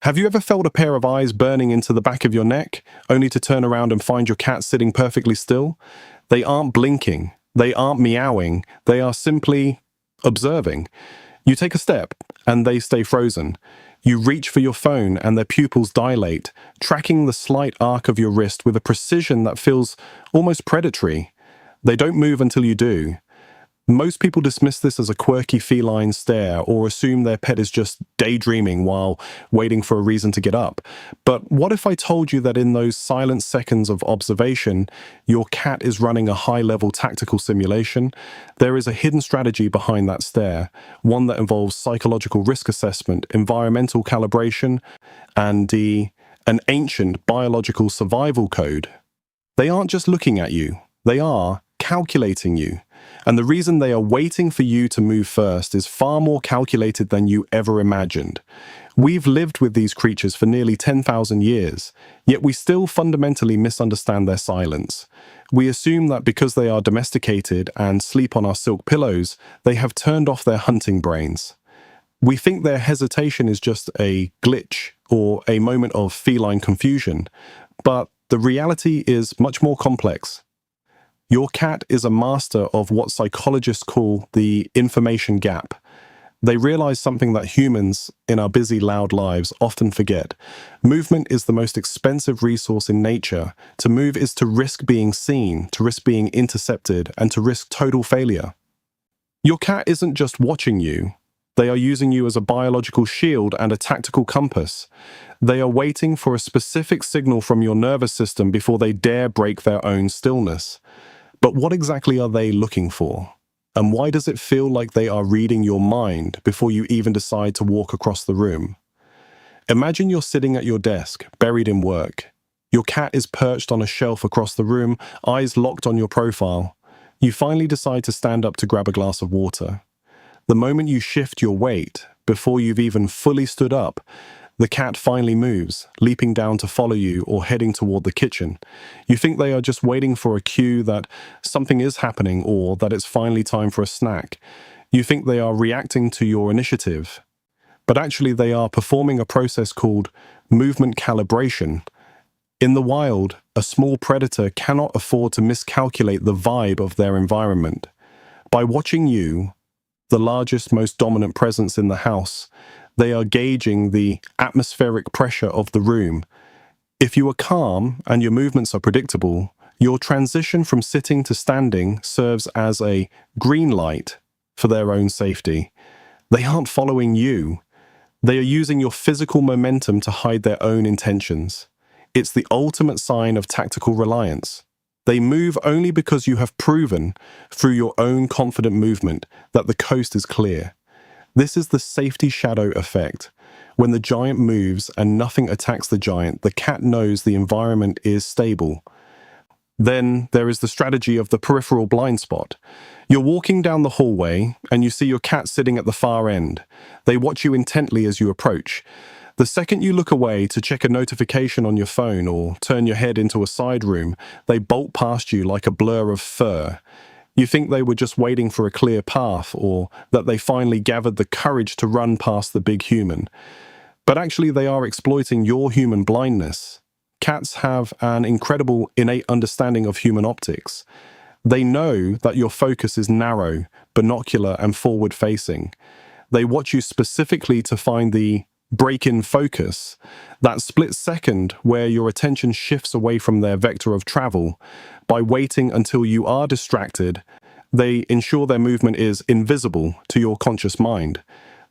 Have you ever felt a pair of eyes burning into the back of your neck, only to turn around and find your cat sitting perfectly still? They aren't blinking, they aren't meowing, they are simply observing. You take a step, and they stay frozen. You reach for your phone, and their pupils dilate, tracking the slight arc of your wrist with a precision that feels almost predatory. They don't move until you do. Most people dismiss this as a quirky feline stare or assume their pet is just daydreaming while waiting for a reason to get up. But what if I told you that in those silent seconds of observation, your cat is running a high-level tactical simulation? There is a hidden strategy behind that stare, one that involves psychological risk assessment, environmental calibration, and an ancient biological survival code. They aren't just looking at you, they are calculating you. And the reason they are waiting for you to move first is far more calculated than you ever imagined. We've lived with these creatures for nearly 10,000 years, yet we still fundamentally misunderstand their silence. We assume that because they are domesticated and sleep on our silk pillows, they have turned off their hunting brains. We think their hesitation is just a glitch or a moment of feline confusion, but the reality is much more complex. Your cat is a master of what psychologists call the information gap. They realize something that humans, in our busy, loud lives, often forget. Movement is the most expensive resource in nature. To move is to risk being seen, to risk being intercepted, and to risk total failure. Your cat isn't just watching you. They are using you as a biological shield and a tactical compass. They are waiting for a specific signal from your nervous system before they dare break their own stillness. But what exactly are they looking for? And why does it feel like they are reading your mind before you even decide to walk across the room? Imagine you're sitting at your desk, buried in work. Your cat is perched on a shelf across the room, eyes locked on your profile. You finally decide to stand up to grab a glass of water. The moment you shift your weight, before you've even fully stood up, the cat finally moves, leaping down to follow you or heading toward the kitchen. You think they are just waiting for a cue that something is happening or that it's finally time for a snack. You think they are reacting to your initiative. But actually they are performing a process called movement calibration. In the wild, a small predator cannot afford to miscalculate the vibe of their environment. By watching you, the largest, most dominant presence in the house, they are gauging the atmospheric pressure of the room. If you are calm and your movements are predictable, your transition from sitting to standing serves as a green light for their own safety. They aren't following you. They are using your physical momentum to hide their own intentions. It's the ultimate sign of tactical reliance. They move only because you have proven, through your own confident movement, that the coast is clear. This is the safety shadow effect. When the giant moves and nothing attacks the giant, the cat knows the environment is stable. Then there is the strategy of the peripheral blind spot. You're walking down the hallway and you see your cat sitting at the far end. They watch you intently as you approach. The second you look away to check a notification on your phone or turn your head into a side room, they bolt past you like a blur of fur. You think they were just waiting for a clear path or that they finally gathered the courage to run past the big human. But actually they are exploiting your human blindness. Cats have an incredible innate understanding of human optics. They know that your focus is narrow, binocular, and forward-facing. They watch you specifically to find the break-in focus, that split second where your attention shifts away from their vector of travel. By waiting until you are distracted, they ensure their movement is invisible to your conscious mind.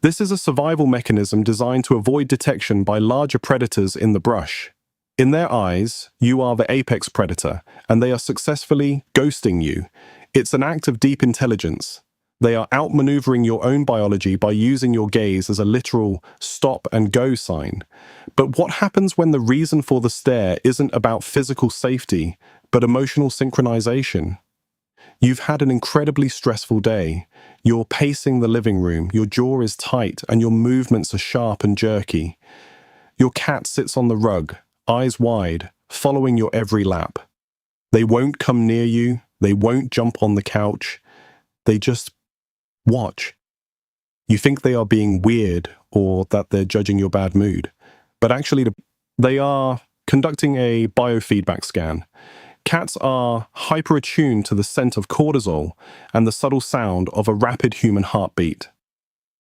This is a survival mechanism designed to avoid detection by larger predators in the brush. In their eyes, you are the apex predator, and they are successfully ghosting you. It's an act of deep intelligence. They are outmaneuvering your own biology by using your gaze as a literal stop-and-go sign. But what happens when the reason for the stare isn't about physical safety, but emotional synchronization? You've had an incredibly stressful day. You're pacing the living room, your jaw is tight, and your movements are sharp and jerky. Your cat sits on the rug, eyes wide, following your every lap. They won't come near you, they won't jump on the couch, they just watch. You think they are being weird or that they're judging your bad mood. but actually they are conducting a biofeedback scan. Cats are hyper-attuned to the scent of cortisol and the subtle sound of a rapid human heartbeat.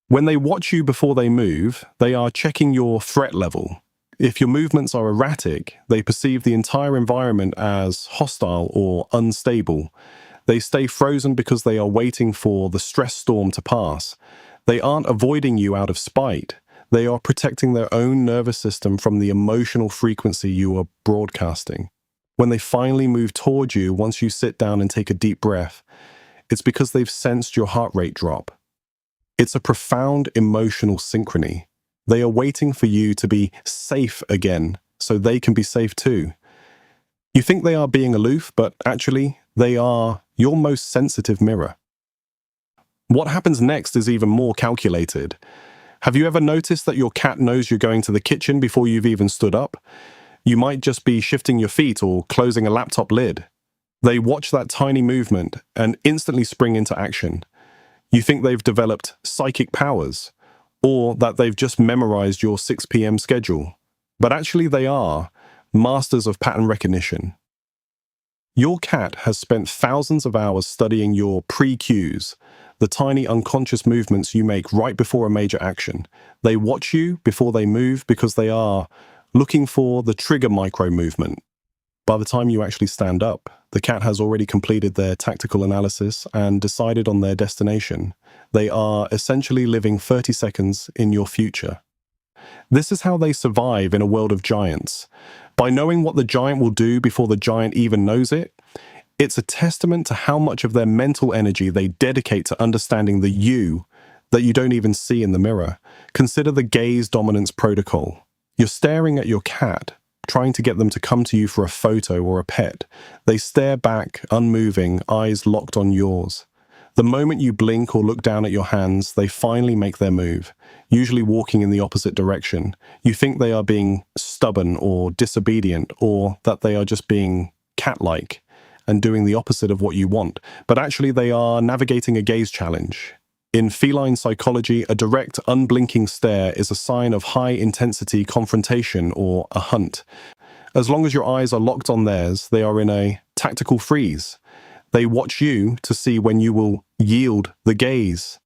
When they watch you before they move, they are checking your threat level. If your movements are erratic, they perceive the entire environment as hostile or unstable. They stay frozen because they are waiting for the stress storm to pass. They aren't avoiding you out of spite. They are protecting their own nervous system from the emotional frequency you are broadcasting. When they finally move toward you once you sit down and take a deep breath, it's because they've sensed your heart rate drop. It's a profound emotional synchrony. They are waiting for you to be safe again so they can be safe too. You think they are being aloof, but actually, they are your most sensitive mirror. What happens next is even more calculated. Have you ever noticed that your cat knows you're going to the kitchen before you've even stood up? You might just be shifting your feet or closing a laptop lid. They watch that tiny movement and instantly spring into action. You think they've developed psychic powers, or that they've just memorized your 6 p.m. schedule. But actually they are masters of pattern recognition. Your cat has spent thousands of hours studying your pre-cues, the tiny unconscious movements you make right before a major action. They watch you before they move because they are looking for the trigger micro-movement. By the time you actually stand up, the cat has already completed their tactical analysis and decided on their destination. They are essentially living 30 seconds in your future. This is how they survive in a world of giants. By knowing what the giant will do before the giant even knows it, it's a testament to how much of their mental energy they dedicate to understanding the you that you don't even see in the mirror. Consider the gaze dominance protocol. You're staring at your cat, trying to get them to come to you for a photo or a pet. They stare back, unmoving, eyes locked on yours. The moment you blink or look down at your hands, they finally make their move, usually walking in the opposite direction. You think they are being stubborn or disobedient, or that they are just being cat-like and doing the opposite of what you want, but actually they are navigating a gaze challenge. In feline psychology, a direct, unblinking stare is a sign of high-intensity confrontation or a hunt. As long as your eyes are locked on theirs, they are in a tactical freeze. They watch you to see when you will yield the gaze.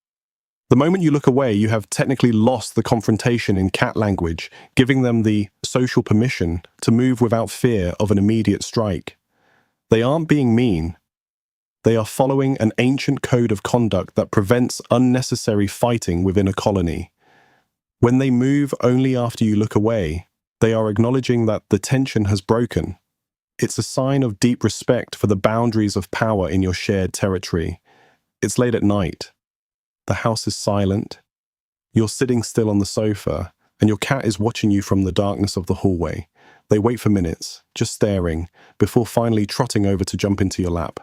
The moment you look away, you have technically lost the confrontation in cat language, giving them the social permission to move without fear of an immediate strike. They aren't being mean. They are following an ancient code of conduct that prevents unnecessary fighting within a colony. When they move only after you look away, they are acknowledging that the tension has broken. It's a sign of deep respect for the boundaries of power in your shared territory. It's late at night. The house is silent. You're sitting still on the sofa, and your cat is watching you from the darkness of the hallway. They wait for minutes, just staring, before finally trotting over to jump into your lap.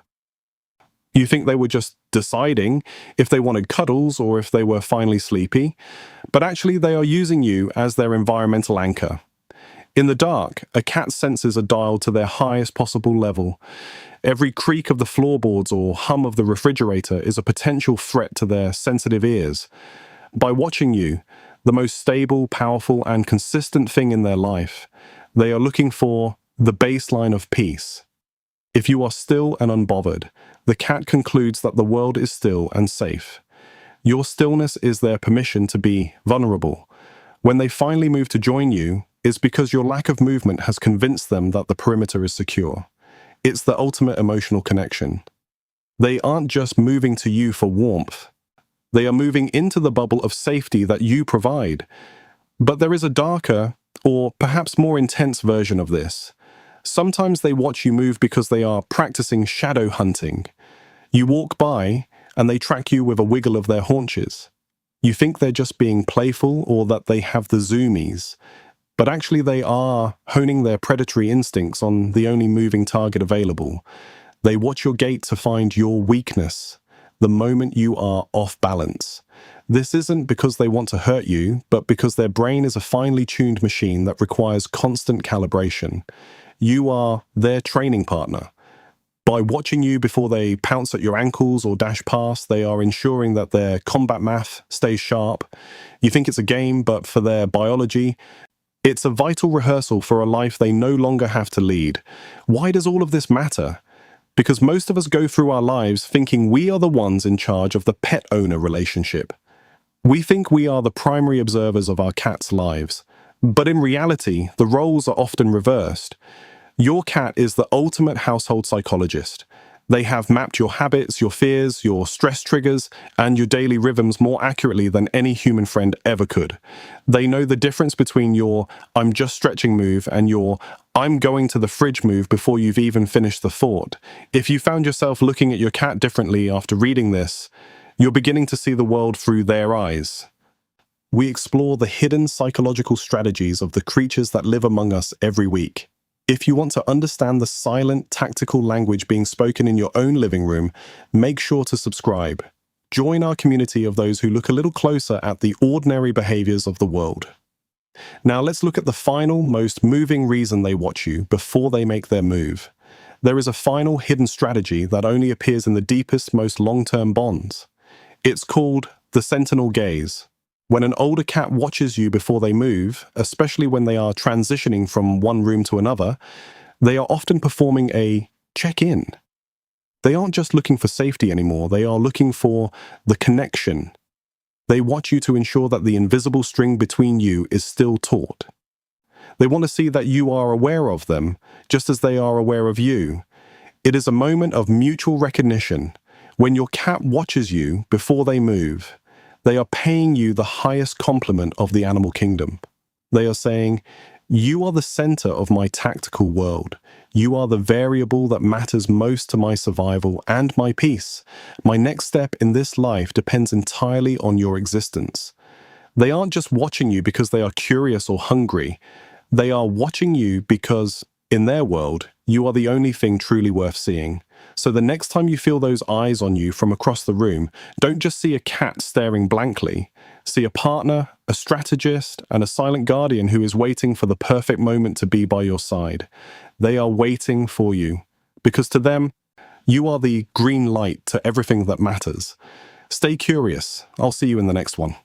You think they were just deciding if they wanted cuddles or if they were finally sleepy, but actually they are using you as their environmental anchor. In the dark, a cat's senses are dialed to their highest possible level. Every creak of the floorboards or hum of the refrigerator is a potential threat to their sensitive ears. By watching you, the most stable, powerful, and consistent thing in their life, they are looking for the baseline of peace. If you are still and unbothered, the cat concludes that the world is still and safe. Your stillness is their permission to be vulnerable. When they finally move to join you, it's because your lack of movement has convinced them that the perimeter is secure. It's the ultimate emotional connection. They aren't just moving to you for warmth. They are moving into the bubble of safety that you provide. But there is a darker, or perhaps more intense version of this. Sometimes they watch you move because they are practicing shadow hunting. You walk by, and they track you with a wiggle of their haunches. You think they're just being playful or that they have the zoomies, but actually they are honing their predatory instincts on the only moving target available. They watch your gait to find your weakness, the moment you are off balance. This isn't because they want to hurt you, but because their brain is a finely tuned machine that requires constant calibration. You are their training partner. By watching you before they pounce at your ankles or dash past, they are ensuring that their combat math stays sharp. You think it's a game, but for their biology, It's a vital rehearsal for a life they no longer have to lead. Why does all of this matter? Because most of us go through our lives thinking we are the ones in charge of the pet-owner relationship. We think we are the primary observers of our cat's lives. But in reality, the roles are often reversed. Your cat is the ultimate household psychologist. They have mapped your habits, your fears, your stress triggers, and your daily rhythms more accurately than any human friend ever could. They know the difference between your "I'm just stretching" move and your "I'm going to the fridge" move before you've even finished the thought. If you found yourself looking at your cat differently after reading this, you're beginning to see the world through their eyes. We explore the hidden psychological strategies of the creatures that live among us every week. If you want to understand the silent, tactical language being spoken in your own living room, make sure to subscribe. Join our community of those who look a little closer at the ordinary behaviors of the world. Now let's look at the final, most moving reason they watch you before they make their move. There is a final hidden strategy that only appears in the deepest, most long-term bonds. It's called the sentinel gaze. When an older cat watches you before they move, especially when they are transitioning from one room to another, they are often performing a check-in. They aren't just looking for safety anymore, they are looking for the connection. They watch you to ensure that the invisible string between you is still taut. They want to see that you are aware of them, just as they are aware of you. It is a moment of mutual recognition. When your cat watches you before they move, they are paying you the highest compliment of the animal kingdom. They are saying, "You are the center of my tactical world. You are the variable that matters most to my survival and my peace. My next step in this life depends entirely on your existence." They aren't just watching you because they are curious or hungry. They are watching you because, in their world, you are the only thing truly worth seeing. So the next time you feel those eyes on you from across the room, don't just see a cat staring blankly. See a partner, a strategist, and a silent guardian who is waiting for the perfect moment to be by your side. They are waiting for you, because to them, you are the green light to everything that matters. Stay curious. I'll see you in the next one.